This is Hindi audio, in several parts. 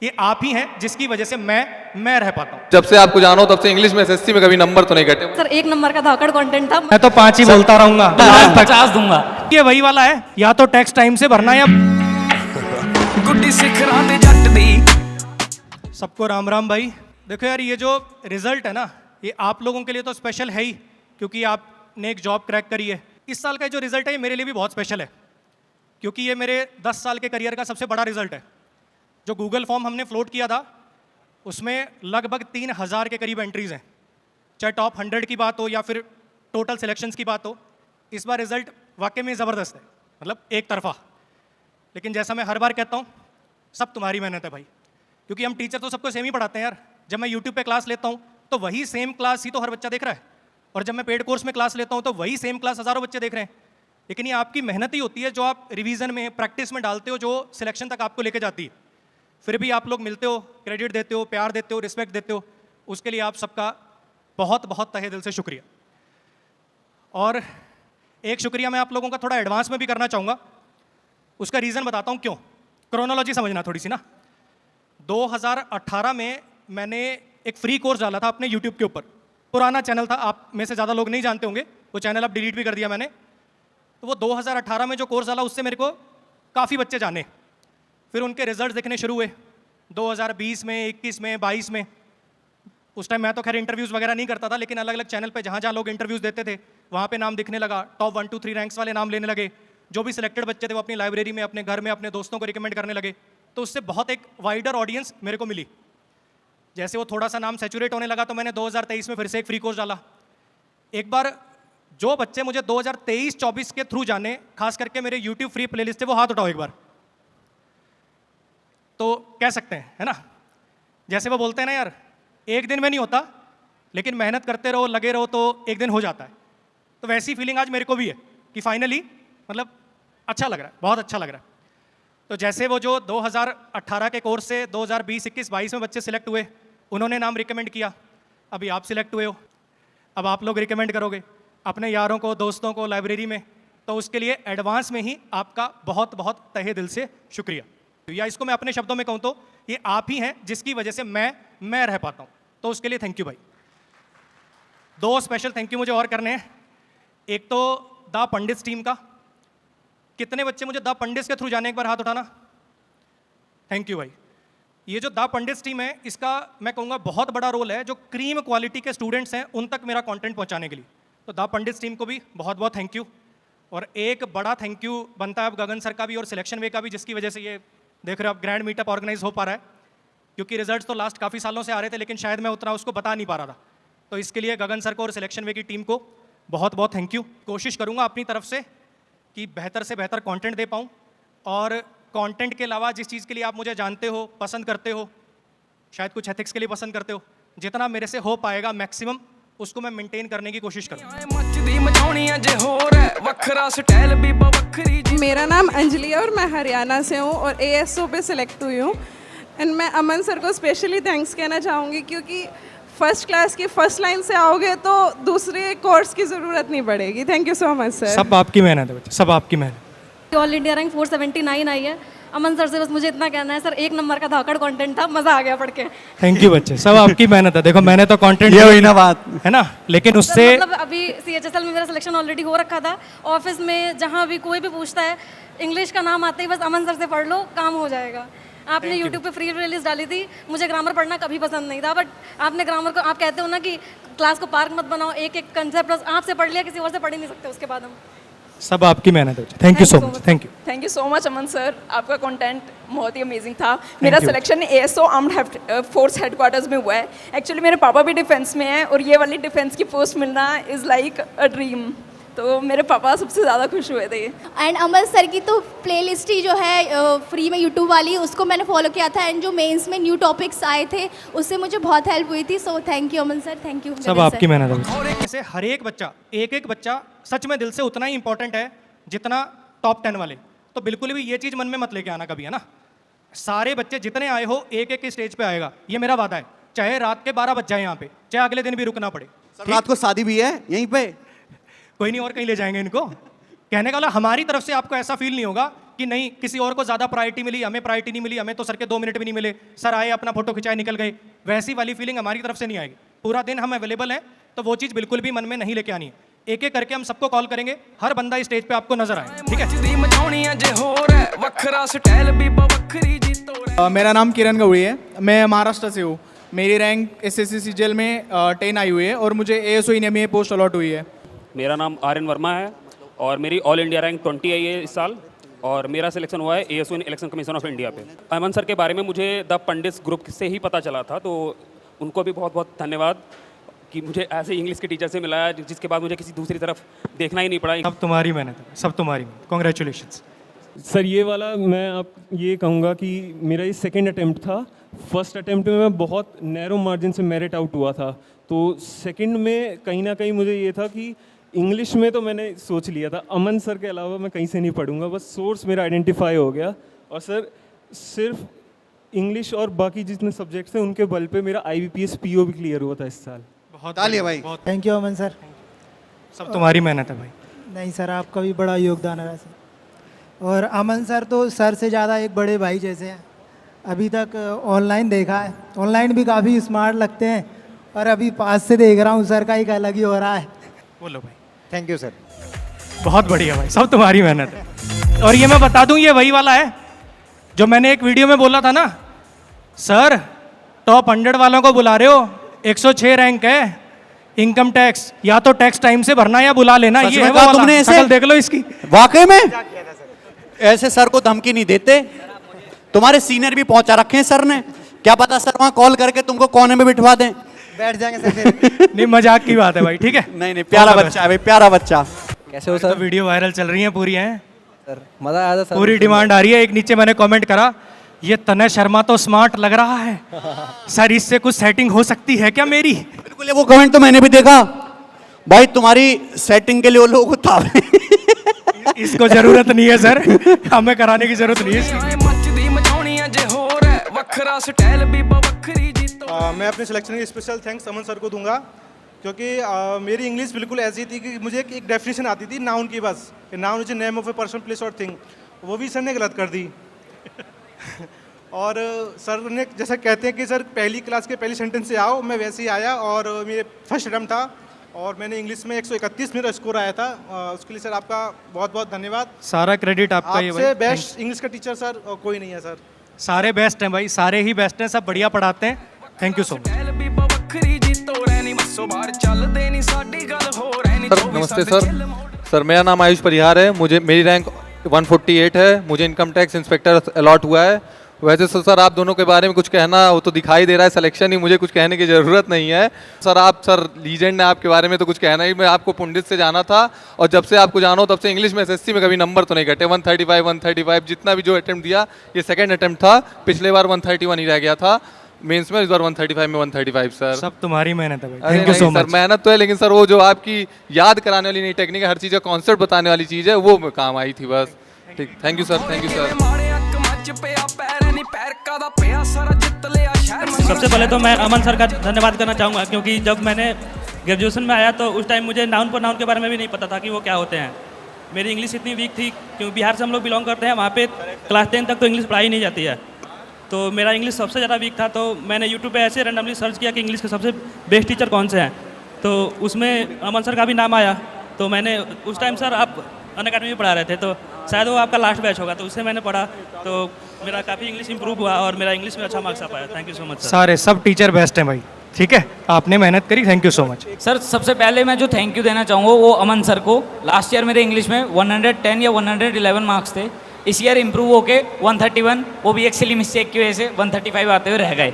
ये आप ही हैं जिसकी वजह से मैं रह पाता हूँ। जब से आपको जाना हो तब से इंग्लिश में एसएससी में कभी नंबर तो नहीं घटे। सर 1 नंबर का धाकड़ कंटेंट था। मैं तो 5 ही बोलता रहूंगा, आज 50 दूंगा। ये वही वाला है, या तो टैक्स टाइम से भरना या गुड्डी सिखरा दे जट दी। सबको राम राम भाई। देखो यार, ये जो रिजल्ट है ना, ये आप लोगों के लिए तो स्पेशल है ही, क्योंकि आपने एक जॉब क्रैक करी है। इस साल का जो रिजल्ट है ये मेरे लिए भी बहुत स्पेशल है, क्योंकि ये मेरे 10 साल के करियर का सबसे बड़ा रिजल्ट है। जो गूगल फॉर्म हमने फ्लोट किया था उसमें लगभग 3000 के करीब एंट्रीज हैं, चाहे टॉप 100 की बात हो या फिर टोटल सिलेक्शंस की बात हो। इस बार रिजल्ट वाकई में ज़बरदस्त है, मतलब एक तरफा। लेकिन जैसा मैं हर बार कहता हूँ, सब तुम्हारी मेहनत है भाई, क्योंकि हम टीचर तो सबको सेम ही पढ़ाते हैं यार। जब मैं यूट्यूब पे क्लास लेता हूँ तो वही सेम क्लास ही तो हर बच्चा देख रहा है, और जब मैं पेड कोर्स में क्लास लेता हूँ तो वही सेम क्लास हज़ारों बच्चे देख रहे हैं। लेकिन ये आपकी मेहनत ही होती है जो आप रिवीजन में, प्रैक्टिस में डालते हो, जो सिलेक्शन तक आपको लेके जाती है। फिर भी आप लोग मिलते हो, क्रेडिट देते हो, प्यार देते हो, रिस्पेक्ट देते हो, उसके लिए आप सबका बहुत बहुत तहे दिल से शुक्रिया। और एक शुक्रिया मैं आप लोगों का थोड़ा एडवांस में भी करना चाहूँगा। उसका रीज़न बताता हूँ क्यों। क्रोनोलॉजी समझना थोड़ी सी ना। 2018 में मैंने एक फ्री कोर्स डाला था अपने यूट्यूब के ऊपर। पुराना चैनल था, आप में से ज़्यादा लोग नहीं जानते होंगे, वो चैनल अब डिलीट भी कर दिया मैंने। तो वो 2018 में जो कोर्स डाला उससे मेरे को काफ़ी बच्चे जाने। फिर उनके रिजल्ट दिखने शुरू हुए 2020 में, 21 में, 22 में। उस टाइम मैं तो खैर इंटरव्यूज़ वगैरह नहीं करता था, लेकिन अलग अलग चैनल पे जहाँ जहाँ लोग इंटरव्यूज़ देते थे वहाँ पे नाम दिखने लगा। टॉप 1, 2, 3 रैंक्स वाले नाम लेने लगे। जो भी सिलेक्टेड बच्चे थे वो अपनी लाइब्रेरी में, अपने घर में, अपने दोस्तों को रिकमेंड करने लगे। तो उससे बहुत एक वाइडर ऑडियंस मेरे को मिली। जैसे वो थोड़ा सा नाम सैचुरेट होने लगा तो मैंने 2023 में फिर से एक फ्री कोर्स डाला। एक बार जो बच्चे मुझे 2023-24 के थ्रू जाने, खास करके मेरे यूट्यूब फ्री प्लेलिस्ट है, वो हाथ उठाओ एक बार। तो कह सकते हैं, है ना, जैसे वो बोलते हैं ना यार, एक दिन में नहीं होता, लेकिन मेहनत करते रहो, लगे रहो तो एक दिन हो जाता है। तो वैसी फीलिंग आज मेरे को भी है कि फाइनली मतलब अच्छा लग रहा है, बहुत अच्छा लग रहा है। तो जैसे वो जो 2018 के कोर्स से 2020, 21, 22 में बच्चे सिलेक्ट हुए, उन्होंने नाम रिकमेंड किया। अभी आप सिलेक्ट हुए हो, अब आप लोग रिकमेंड करोगे अपने यारों को, दोस्तों को, लाइब्रेरी में। तो उसके लिए एडवांस में ही आपका बहुत बहुत तहे दिल से शुक्रिया। या इसको मैं अपने शब्दों में कहूँ तो ये आप ही हैं जिसकी वजह से मैं रह पाता हूँ। तो उसके लिए थैंक यू भाई। 2 स्पेशल थैंक यू मुझे और करने हैं। एक तो द पंडित्स टीम का। कितने बच्चे मुझे द पंडित्स के थ्रू जाने, एक बार हाथ उठाना। थैंक यू भाई। ये जो द पंडित्स टीम है, इसका मैं कहूँगा बहुत बड़ा रोल है जो क्रीम क्वालिटी के स्टूडेंट्स हैं उन तक मेरा कंटेंट पहुँचाने के लिए। तो द पंडित्स टीम को भी बहुत बहुत थैंक यू। और एक बड़ा थैंक यू बनता है अब गगन सर का भी और सिलेक्शन वे का भी, जिसकी वजह से ये देख रहे हो आप ग्रैंड मीटअप ऑर्गेनाइज हो पा रहा है। क्योंकि रिजल्ट्स तो लास्ट काफ़ी सालों से आ रहे थे, लेकिन शायद मैं उतना उसको बता नहीं पा रहा था। तो इसके लिए गगन सर को और सिलेक्शन वे की टीम को बहुत बहुत थैंक यू। कोशिश करूँगा अपनी तरफ से कि बेहतर से बेहतर कंटेंट दे पाऊँ, और कंटेंट के अलावा जिस चीज़ के लिए आप मुझे जानते हो, पसंद करते हो, शायद कुछ एथिक्स के लिए पसंद करते हो, जितना मेरे से हो पाएगा मैक्सिमम उसको मैं मेंटेन करने की कोशिश करूँगा। मेरा नाम अंजलि है और मैं हरियाणा से हूँ और ASO पे सिलेक्ट हुई हूँ। एंड मैं अमन सर को स्पेशली थैंक्स कहना चाहूँगी, क्योंकि फर्स्ट क्लास की फर्स्ट लाइन से आओगे तो दूसरे कोर्स की ज़रूरत नहीं पड़ेगी। Thank you so much sir. सब आपकी मेहनत है बच्चे, सब आपकी मेहनत। ऑल इंडिया रैंक 479 आई है। अमन सर से बस मुझे इतना कहना है, सर 1 नंबर का धाकड़ कंटेंट था, मज़ा आ गया पढ़ के। थैंक यू बच्चे, सब आपकी मेहनत है। देखो मैंने तो कंटेंट ये हुई ना बात, है ना, लेकिन उससे मतलब अभी CHSL में मेरा सिलेक्शन ऑलरेडी हो रखा था। ऑफिस में जहाँ भी कोई भी पूछता है, इंग्लिश का नाम आते ही बस अमन सर से पढ़ लो, काम हो जाएगा। आपने यूट्यूब पे फ्री रिलीज डाली थी, मुझे ग्रामर पढ़ना कभी पसंद नहीं था, बट आपने ग्रामर को, आप कहते हो ना कि क्लास को पार्क मत बनाओ, एक एक कंसेप्ट बस आपसे पढ़ लिया, किसी और से पढ़ ही नहीं सकते उसके बाद हम। सब आपकी मेहनत है। Thank you so much. Thank you so much Aman sir, आपका कंटेंट बहुत ही अमेजिंग था। मेरा selection ASO armed force headquarters में हुआ है। एक्चुअली मेरे पापा भी डिफेंस में हैं और ये वाली डिफेंस की पोस्ट मिलना इज़ लाइक अ ड्रीम। तो मेरे पापा सबसे ज़्यादा खुश हुए थे। एंड अमन सर की तो प्लेलिस्ट ही जो है फ्री में यूट्यूब वाली, उसको मैंने फॉलो किया था। एंड जो मेंस में न्यू टॉपिक्स आए थे उससे मुझे बहुत हेल्प हुई थी। So thank you Aman sir, thank you. सब आपकी मेहनत है। जैसे हर एक बच्चा, एक एक बच्चा सच में दिल से उतना ही इंपॉर्टेंट है जितना टॉप 10 वाले। तो बिल्कुल भी ये चीज़ मन में मत लेके आना कभी, है ना। सारे बच्चे जितने आए हो एक एक स्टेज पे आएगा, ये मेरा वादा है। चाहे रात के 12 बज जाए यहाँ पे, चाहे अगले दिन भी रुकना पड़े। सर रात को शादी भी है यहीं पे, कोई नहीं और कहीं ले जाएंगे इनको। कहने का मतलब हमारी तरफ से आपको ऐसा फील नहीं होगा कि नहीं किसी और को ज़्यादा प्रायोरिटी मिली, हमें प्रायोरिटी नहीं मिली, हमें तो सर के 2 मिनट भी नहीं मिले, सर आए अपना फोटो खिंचाए निकल गए, वैसी वाली फीलिंग हमारी तरफ से नहीं आएगी। पूरा दिन हम अवेलेबल हैं, तो वो चीज़ बिल्कुल भी मन में नहीं लेके आनी है। एक एक करके हम सबको कॉल करेंगे, हर बंदा स्टेज पे आपको नजर आए, ठीक है। मेरा नाम किरण गौड़ी है, मैं महाराष्ट्र से हूँ। मेरी रैंक SSC CGL में 10 आई हुई है और मुझे ASO INME पोस्ट अलॉट हुई है। मेरा नाम आर्यन वर्मा है और मेरी ऑल इंडिया रैंक 20 आई है इस साल, और मेरा सिलेक्शन हुआ है ASO election commission of India पे। अमन सर के बारे में मुझे द पंडित ग्रुप से ही पता चला था, तो उनको भी बहुत बहुत धन्यवाद कि मुझे ऐसे इंग्लिश के टीचर से मिला है, जिसके बाद मुझे किसी दूसरी तरफ देखना ही नहीं पड़ा। सब तुम्हारी मेहनत है, सब तुम्हारी मेहनत, कॉन्ग्रेचुलेशंस। सर ये वाला मैं आप ये कहूँगा कि मेरा ये सेकंड अटेम्प्ट था। फर्स्ट अटेम्प्ट में मैं बहुत नैरो मार्जिन से मेरिट आउट हुआ था, तो सेकंड में कहीं ना कहीं मुझे ये था कि इंग्लिश में तो मैंने सोच लिया था अमन सर के अलावा मैं कहीं से नहीं पढ़ूंगा, बस सोर्स मेरा आइडेंटिफाई हो गया। और सर सिर्फ इंग्लिश और बाकी जितने सब्जेक्ट्स हैं उनके बल पे मेरा IBPS PO भी क्लियर हुआ था इस साल। बहुत तालियां भाई। बहुत थैंक यू अमन सर। सब तुम्हारी मेहनत है भाई। नहीं सर, आपका भी बड़ा योगदान है वैसे। और अमन सर तो सर से ज़्यादा एक बड़े भाई जैसे हैं। अभी तक ऑनलाइन देखा है, ऑनलाइन भी काफ़ी स्मार्ट लगते हैं, और अभी पास से देख रहा हूँ सर का एक अलग ही हो रहा है। बोलो भाई। Thank you sir. बहुत बढ़िया भाई, सब तुम्हारी मेहनत है। और ये मैं बता दूं, ये वही वाला है जो मैंने एक वीडियो में बोला था ना, सर टॉप 100 वालों को बुला रहे हो, 106 रैंक है, इनकम टैक्स या तो टैक्स टाइम से भरना या बुला लेना। ये है वो वाला। तुमने ऐसे शक्ल देख लो इसकी। वाकई में ऐसे सर को धमकी नहीं देते, तुम्हारे सीनियर भी पहुंचा रखे हैं सर ने, क्या पता सर वहां कॉल करके तुमको कोने में बिठवा दें, बैठ जाएंगे सर फिर। नहीं मजाक की बात है भाई, ठीक है। नहीं प्यारा बच्चा है भाई, प्यारा बच्चा। कैसे हो तो वीडियो वायरल चल रही है पूरी, हैं सर? मज़ा आया था सर। पूरी डिमांड आ रही है। एक नीचे मैंने कमेंट करा, ये तनय शर्मा तो स्मार्ट लग रहा है सर, इससे कुछ सेटिंग हो सकती है क्या मेरी? बिल्कुल, वो कमेंट तो मैंने भी देखा भाई, तुम्हारी सेटिंग के लिए वो लोग था। इसको जरूरत नहीं है सर, हमें कराने की जरूरत नहीं है। मैं अपने सिलेक्शन के स्पेशल थैंक्स अमन सर को दूंगा, क्योंकि मेरी इंग्लिश बिल्कुल ऐसी थी कि मुझे एक डेफिनेशन आती थी नाउन की, बस noun is name of a person place और थिंग, वो भी सर ने गलत कर दी। और सर ने जैसा कहते हैं कि सर पहली क्लास के पहली सेंटेंस से आओ, मैं वैसे ही आया, और मेरे फर्स्ट अटेम्प्ट था और मैंने इंग्लिश में 131 मेरा स्कोर आया था। उसके लिए सर आपका बहुत बहुत धन्यवाद। सारा क्रेडिट आपका ही आपसे बेस्ट इंग्लिश का टीचर सर कोई नहीं है सर। सारे बेस्ट हैं भाई, सारे ही बेस्ट हैं, सब बढ़िया पढ़ाते हैं। Thank you so much. Sir नमस्ते सर। सर मेरा नाम आयुष परिहार है, मुझे मेरी रैंक 148 है, मुझे इनकम टैक्स इंस्पेक्टर अलॉट हुआ है। वैसे तो सर आप दोनों के बारे में कुछ कहना वो तो दिखाई दे रहा है सिलेक्शन ही, मुझे कुछ कहने की ज़रूरत नहीं है। सर लीजेंड है, आपके बारे में तो कुछ कहना ही। मैं आपको पंडित से जाना था, और जब से आपको जाना हो तब से इंग्लिश में SSC में कभी नंबर तो नहीं घटे। 135 जितना भी जो अटेम्प्ट दिया, ये सेकंड अटेम्प्ट था, पिछले बार 131 ही रह गया था मेंस में, इस बार 135 में 135 सर। सब तुम्हारी मेहनत है भाई, thank you so much. Sir मेहनत तो है, लेकिन सर वो जो आपकी याद कराने वाली नई टेक्निक है, हर चीज़ का कॉन्सेप्ट बताने वाली चीज़ है, वो काम आई थी बस। ठीक, thank you sir, thank you sir. सबसे पहले तो मैं अमन सर का धन्यवाद करना चाहूँगा, क्योंकि जब मैंने ग्रेजुएशन में आया तो उस टाइम मुझे नाउन प्रोनाउन के बारे में भी नहीं पता था कि वो क्या होते हैं। मेरी इंग्लिश इतनी वीक थी, क्योंकि बिहार से हम लोग बिलोंग करते हैं, वहाँ पे क्लास 10 तक तो इंग्लिश पढ़ाई नहीं जाती है, तो मेरा इंग्लिश सबसे ज़्यादा वीक था। तो मैंने यूट्यूब पे ऐसे रैंडमली सर्च किया कि इंग्लिश के सबसे बेस्ट टीचर कौन से हैं, तो उसमें अमन सर का भी नाम आया। तो मैंने उस टाइम सर आप अनअकैडमी में पढ़ा रहे थे, तो शायद वो आपका लास्ट बैच होगा, तो उससे मैंने पढ़ा, तो मेरा काफ़ी इंग्लिश इंप्रूव हुआ और मेरा इंग्लिश में अच्छा मार्क्स आ पाया। Thank you so much sir. सारे सब टीचर बेस्ट हैं भाई, ठीक है, आपने मेहनत करी, thank you so much. Sir सबसे पहले मैं जो थैंक यू देना चाहूँगा वो अमन सर को। लास्ट ईयर मेरे इंग्लिश में 110 या 111 मार्क्स थे, इस ईयर इम्प्रूव होके 131, वो भी एक सिली मिस्टेक की वजह से 135 आते हुए रह गए।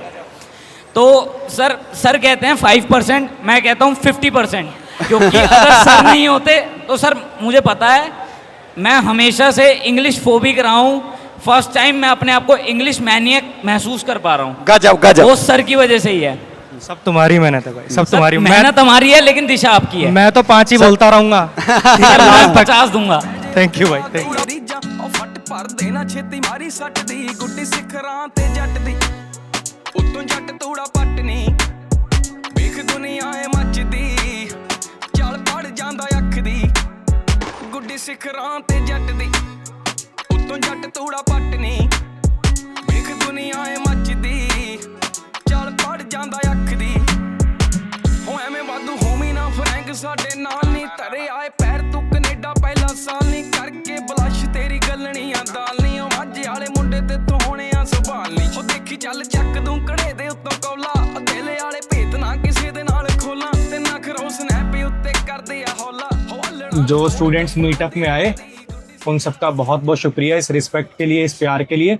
तो सर कहते हैं 5%, मैं कहता हूँ 50%, क्योंकि अगर सर नहीं होते तो सर मुझे पता है मैं हमेशा से इंग्लिश फोबिक रहा हूँ। फर्स्ट टाइम मैं अपने आप को इंग्लिश मैनियक महसूस कर पा रहा हूँ, गजब। वो सर की वजह से ही है। सब तुम्हारी मेहनत है भाई, सब तुम्हारी मेहनत हमारी है, लेकिन दिशा आपकी है। मैं तो 5 ही बोलता रहूंगा, 50 दूंगा। थैंक यू भाई, थैंक यू। ਭਰ ਦੇਣਾ ਛੇਤੀ ਮਾਰੀ ਸੱਟ ਦੀ ਗੁੱਡੀ ਸਿਖਰਾਂ ਤੇ ਜੱਟ ਦੀ ਉਤੋਂ ਜੱਟ ਤੂੜਾ ਪੱਟਨੀ ਵੇਖ ਦੁਨੀਆ ਏ ਮੱਚਦੀ ਚੱਲ ਪੜ ਜਾਂਦਾ ਅੱਖ ਦੀ ਗੁੱਡੀ ਸਿਖਰਾਂ ਤੇ ਜੱਟ ਦੀ ਉਤੋਂ ਜੱਟ ਸਾਡੇ ਨਾਲ ਨਹੀਂ ਧਰੇ ਆਏ ਪੈਰ ਤੂੰ ਕੈਨੇਡਾ ਪਹਿਲਾ ਸਾਲ ਨਹੀਂ ਕਰਕੇ ਬਲਸ਼ ਤੇਰੀ ਗੱਲਣੀਆਂ ਦਾਲ ਨਹੀਂ ਉਹ ਮਾਝੇ ਵਾਲੇ ਮੁੰਡੇ ਤੇ ਤੂੰ ਹੋਣੇ ਆ ਸੰਭਾਲ ਨਹੀਂ ਉਹ ਦੇਖੀ ਚੱਲ ਚੱਕ ਦੂੰ ਕੜੇ ਦੇ ਉੱਤੋਂ ਕੌਲਾ ਦਿਲ ਵਾਲੇ ਭੇਤ ਨਾ ਕਿਸੇ ਦੇ ਨਾਲ ਖੋਲਾਂ ਤੇ ਨਾ ਖਰੋ ਸਨੈਪ ਉੱਤੇ ਕਰਦੇ ਆ ਹੌਲਾ जो स्टूडेंट्स मीटअप में आए उन सबका बहुत बहुत शुक्रिया इस रिस्पेक्ट के लिए, इस प्यार के लिए।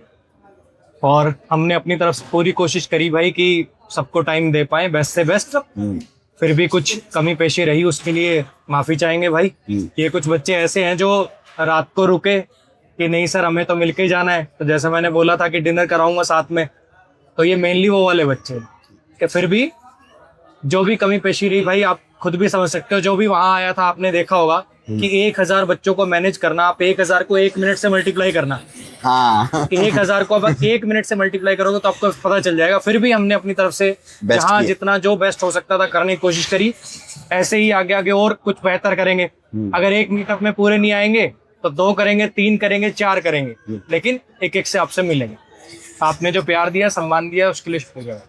और हमने अपनी तरफ से पूरी कोशिश करी भाई कि सबको टाइम दे पाए बेस्ट से बेस्ट। फिर भी कुछ कमी पेशी रही उसके लिए माफ़ी चाहेंगे भाई। ये कुछ बच्चे ऐसे हैं जो रात को रुके कि नहीं सर हमें तो मिलके ही जाना है, तो जैसे मैंने बोला था कि डिनर कराऊंगा साथ में, तो ये मेनली वो वाले बच्चे हैं कि फिर भी जो भी कमी पेशी रही भाई आप खुद भी समझ सकते हो। जो भी वहाँ आया था आपने देखा होगा कि 1000 बच्चों को मैनेज करना, आप 1000 को 1 मिनट से मल्टीप्लाई करना। हाँ 1000 को अब 1 मिनट से मल्टीप्लाई करोगे तो आपको पता चल जाएगा। फिर भी हमने अपनी तरफ से जहाँ जितना जो बेस्ट हो सकता था करने की कोशिश करी। ऐसे ही आगे आगे और कुछ बेहतर करेंगे। अगर एक मीटअप में पूरे नहीं आएंगे तो 2 करेंगे, 3 करेंगे, 4 करेंगे, लेकिन एक एक से आपसे मिलेंगे। आपने जो प्यार दिया, सम्मान दिया, उसके लिए शुक्रिया।